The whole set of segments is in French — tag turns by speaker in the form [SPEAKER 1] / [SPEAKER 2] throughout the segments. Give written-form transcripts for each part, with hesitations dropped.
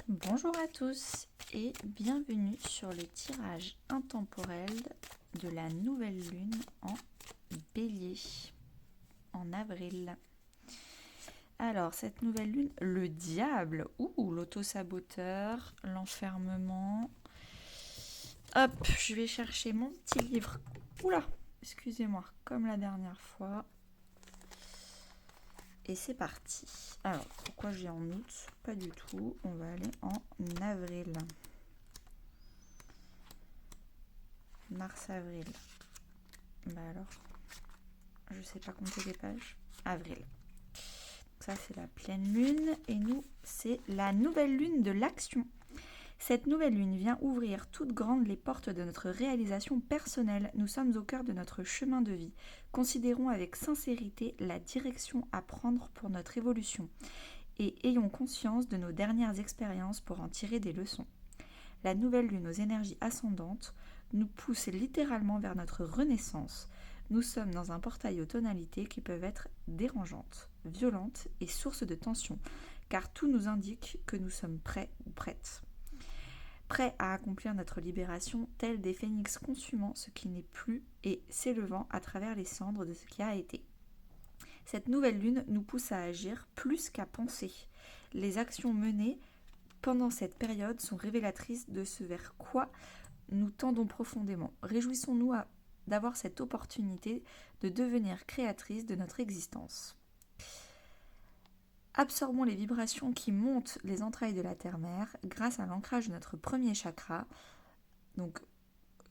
[SPEAKER 1] Bonjour à tous et bienvenue sur le tirage intemporel de la nouvelle lune en Bélier en avril. Alors cette nouvelle lune, le diable, l'auto-saboteur, l'enfermement. Hop, je vais chercher mon petit livre. Oula, excusez-moi, comme la dernière fois. Et c'est parti. Alors, pourquoi j'ai en août? Pas du tout. On va aller en avril. Mars-avril. Bah alors, je sais pas compter les pages. Avril. Donc ça, c'est la pleine lune. Et nous, c'est la nouvelle lune de l'action. Cette nouvelle lune vient ouvrir toutes grandes les portes de notre réalisation personnelle. Nous sommes au cœur de notre chemin de vie. Considérons avec sincérité la direction à prendre pour notre évolution et ayons conscience de nos dernières expériences pour en tirer des leçons. La nouvelle lune aux énergies ascendantes nous pousse littéralement vers notre renaissance. Nous sommes dans un portail aux tonalités qui peuvent être dérangeantes, violentes et source de tension, car tout nous indique que nous sommes prêts ou prêtes. Prêts à accomplir notre libération, tels des phénix consumant ce qui n'est plus et s'élevant à travers les cendres de ce qui a été. Cette nouvelle lune nous pousse à agir plus qu'à penser. Les actions menées pendant cette période sont révélatrices de ce vers quoi nous tendons profondément. Réjouissons-nous d'avoir cette opportunité de devenir créatrices de notre existence. Absorbons les vibrations qui montent les entrailles de la terre-mère grâce à l'ancrage de notre premier chakra. Donc,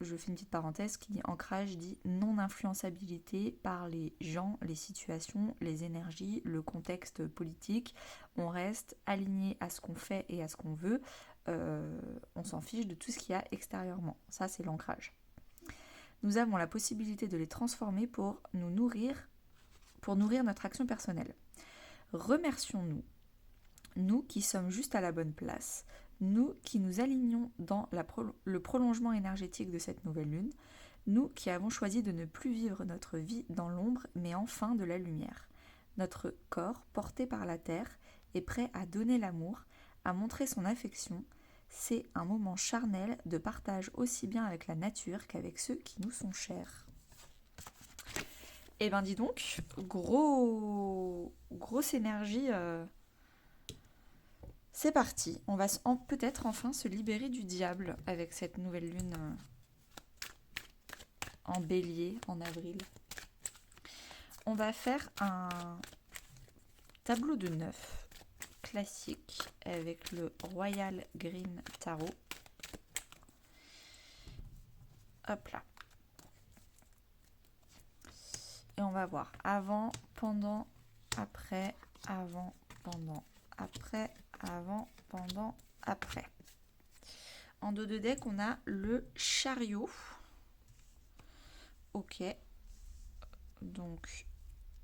[SPEAKER 1] je fais une petite parenthèse qui dit ancrage, dit non-influençabilité par les gens, les situations, les énergies, le contexte politique. On reste aligné à ce qu'on fait et à ce qu'on veut. On s'en fiche de tout ce qu'il y a extérieurement. Ça, c'est l'ancrage. Nous avons la possibilité de les transformer pour nourrir notre action personnelle. Remercions-nous, nous qui sommes juste à la bonne place, nous qui nous alignons dans le prolongement énergétique de cette nouvelle lune, nous qui avons choisi de ne plus vivre notre vie dans l'ombre, mais enfin de la lumière. Notre corps, porté par la terre, est prêt à donner l'amour, à montrer son affection. C'est un moment charnel de partage aussi bien avec la nature qu'avec ceux qui nous sont chers. Eh ben dis donc, grosse énergie. C'est parti, on va peut-être enfin se libérer du diable avec cette nouvelle lune en bélier en avril. On va faire un tableau de 9 classique avec le Royal Green Tarot. Hop là. Et on va voir avant, pendant, après, avant, pendant, après, avant, pendant, après. En dos de deck, on a le chariot. Ok. Donc,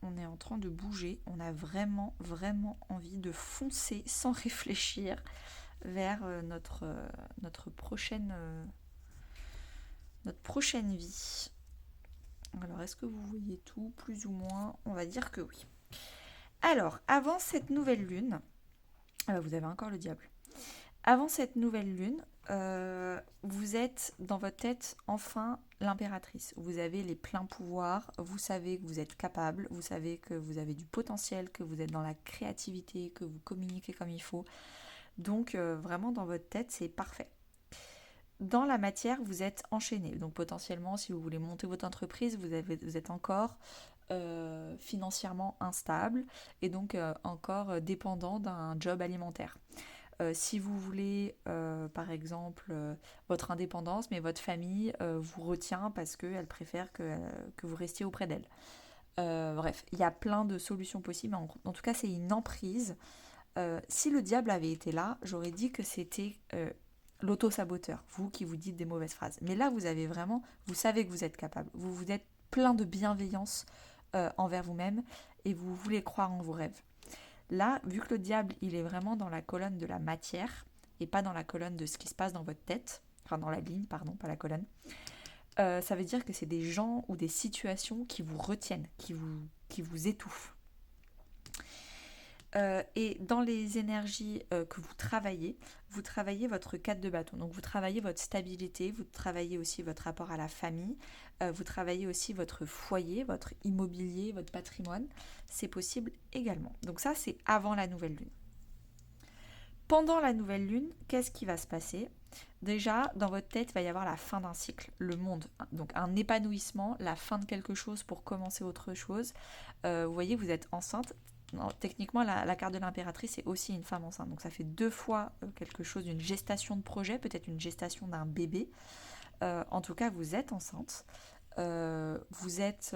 [SPEAKER 1] on est en train de bouger. On a vraiment, vraiment envie de foncer sans réfléchir vers notre prochaine vie. Alors, est-ce que vous voyez tout, plus ou moins? On va dire que oui. Alors, avant cette nouvelle lune, vous avez encore le diable. Avant cette nouvelle lune, vous êtes dans votre tête enfin l'impératrice. Vous avez les pleins pouvoirs, vous savez que vous êtes capable, vous savez que vous avez du potentiel, que vous êtes dans la créativité, que vous communiquez comme il faut. Donc vraiment dans votre tête, c'est parfait. Dans la matière, vous êtes enchaîné. Donc potentiellement, si vous voulez monter votre entreprise, vous êtes encore financièrement instable et donc encore dépendant d'un job alimentaire. Si vous voulez, par exemple, votre indépendance, mais votre famille vous retient parce qu'elle préfère que vous restiez auprès d'elle. Bref, il y a plein de solutions possibles. En tout cas, c'est une emprise. Si le diable avait été là, j'aurais dit que c'était l'auto-saboteur, vous qui vous dites des mauvaises phrases. Mais là, vous savez que vous êtes capable. Vous êtes plein de bienveillance envers vous-même et vous voulez croire en vos rêves. Là, vu que le diable, il est vraiment dans la colonne de la matière et pas dans la colonne de ce qui se passe dans votre tête, enfin dans la ligne, pardon, pas la colonne, ça veut dire que c'est des gens ou des situations qui vous retiennent, qui vous étouffent. Et dans les énergies que vous travaillez votre 4 de bâton. Donc vous travaillez votre stabilité, vous travaillez aussi votre rapport à la famille, vous travaillez aussi votre foyer, votre immobilier, votre patrimoine. C'est possible également. Donc ça, c'est avant la nouvelle lune. Pendant la nouvelle lune, qu'est-ce qui va se passer? Déjà, dans votre tête, il va y avoir la fin d'un cycle, le monde. Donc un épanouissement, la fin de quelque chose pour commencer autre chose. Vous voyez, vous êtes enceinte. Non, techniquement, la carte de l'impératrice est aussi une femme enceinte. Donc ça fait deux fois quelque chose, une gestation de projet, peut-être une gestation d'un bébé. En tout cas, vous êtes enceinte. Vous êtes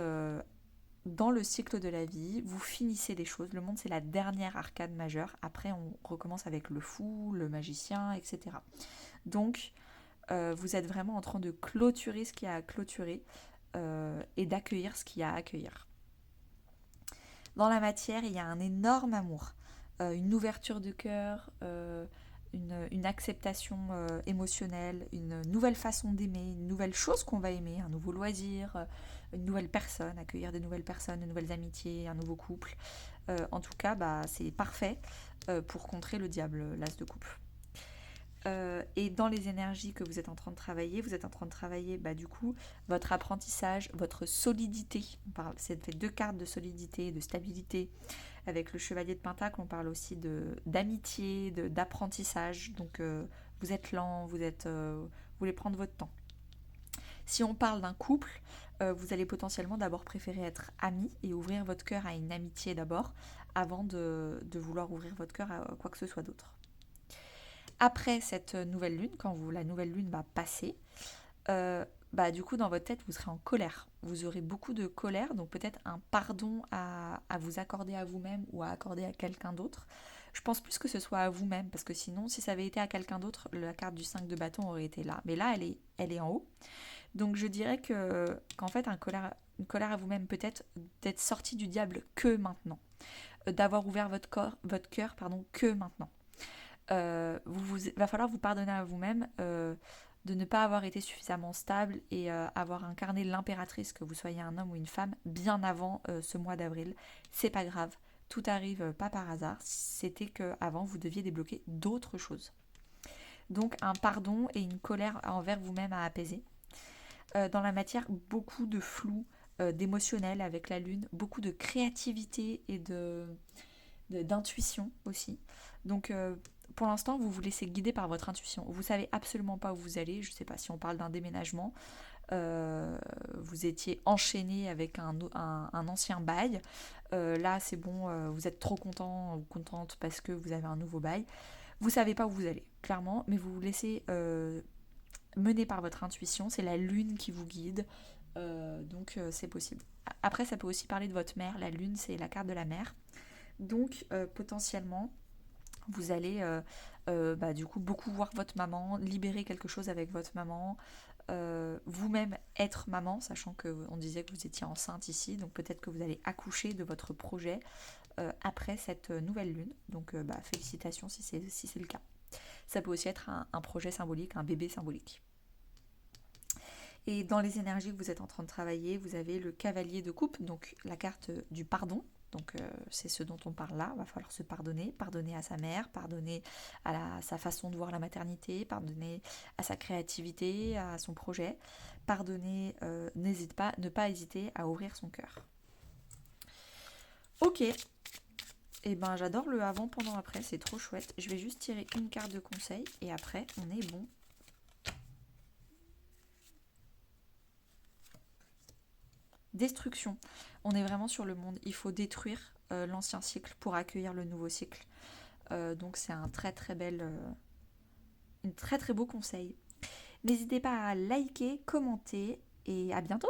[SPEAKER 1] dans le cycle de la vie, vous finissez des choses. Le monde, c'est la dernière arcade majeure. Après, on recommence avec le fou, le magicien, etc. Donc, vous êtes vraiment en train de clôturer ce qu'il y a à clôturer et d'accueillir ce qu'il y a à accueillir. Dans la matière, il y a un énorme amour, une ouverture de cœur, une acceptation émotionnelle, une nouvelle façon d'aimer, une nouvelle chose qu'on va aimer, un nouveau loisir, une nouvelle personne, accueillir de nouvelles personnes, de nouvelles amitiés, un nouveau couple. En tout cas, c'est parfait pour contrer le diable, l'as de coupe. Et dans les énergies que vous êtes en train de travailler, du coup votre apprentissage, votre solidité. C'est fait deux cartes de solidité et de stabilité. Avec le chevalier de Pentacle, on parle aussi d'amitié, d'apprentissage. Donc vous êtes lent, vous voulez prendre votre temps. Si on parle d'un couple, vous allez potentiellement d'abord préférer être amis et ouvrir votre cœur à une amitié d'abord, avant de vouloir ouvrir votre cœur à quoi que ce soit d'autre. Après cette nouvelle lune, quand la nouvelle lune va passer, du coup dans votre tête vous serez en colère. Vous aurez beaucoup de colère, donc peut-être un pardon à vous accorder à vous-même ou à accorder à quelqu'un d'autre. Je pense plus que ce soit à vous-même, parce que sinon si ça avait été à quelqu'un d'autre, la carte du 5 de bâton aurait été là. Mais là elle est en haut. Donc je dirais qu'en fait une colère à vous-même peut-être d'être sorti du diable que maintenant. D'avoir ouvert votre cœur que maintenant. Va falloir vous pardonner à vous-même de ne pas avoir été suffisamment stable et avoir incarné l'impératrice, que vous soyez un homme ou une femme, bien avant ce mois d'avril. C'est pas grave, tout arrive pas par hasard, c'était qu'avant vous deviez débloquer d'autres choses. Donc un pardon et une colère envers vous-même à apaiser. Dans la matière, beaucoup de flou, d'émotionnel avec la lune, beaucoup de créativité et d'intuition aussi. Donc pour l'instant, vous vous laissez guider par votre intuition. Vous savez absolument pas où vous allez. Je ne sais pas si on parle d'un déménagement. Vous étiez enchaîné avec un ancien bail. Là, c'est bon, vous êtes trop content ou contente parce que vous avez un nouveau bail. Vous savez pas où vous allez, clairement, mais vous vous laissez mener par votre intuition. C'est la lune qui vous guide. Donc c'est possible. Après, ça peut aussi parler de votre mère. La lune, c'est la carte de la mère. Donc potentiellement, vous allez du coup beaucoup voir votre maman, libérer quelque chose avec votre maman, vous-même être maman, sachant qu'on disait que vous étiez enceinte ici, donc peut-être que vous allez accoucher de votre projet après cette nouvelle lune. Donc félicitations si c'est le cas. Ça peut aussi être un projet symbolique, un bébé symbolique. Et dans les énergies que vous êtes en train de travailler, vous avez le cavalier de coupe, donc la carte du pardon. Donc c'est ce dont on parle là, il va falloir se pardonner à sa mère, pardonner à sa façon de voir la maternité, pardonner à sa créativité, à son projet, pardonner, ne pas hésiter à ouvrir son cœur. Ok, et j'adore le avant, pendant, après, c'est trop chouette. Je vais juste tirer une carte de conseil et après on est bon. Destruction. On est vraiment sur le monde. Il faut détruire l'ancien cycle pour accueillir le nouveau cycle. Donc c'est un très très beau conseil. N'hésitez pas à liker, commenter et à bientôt.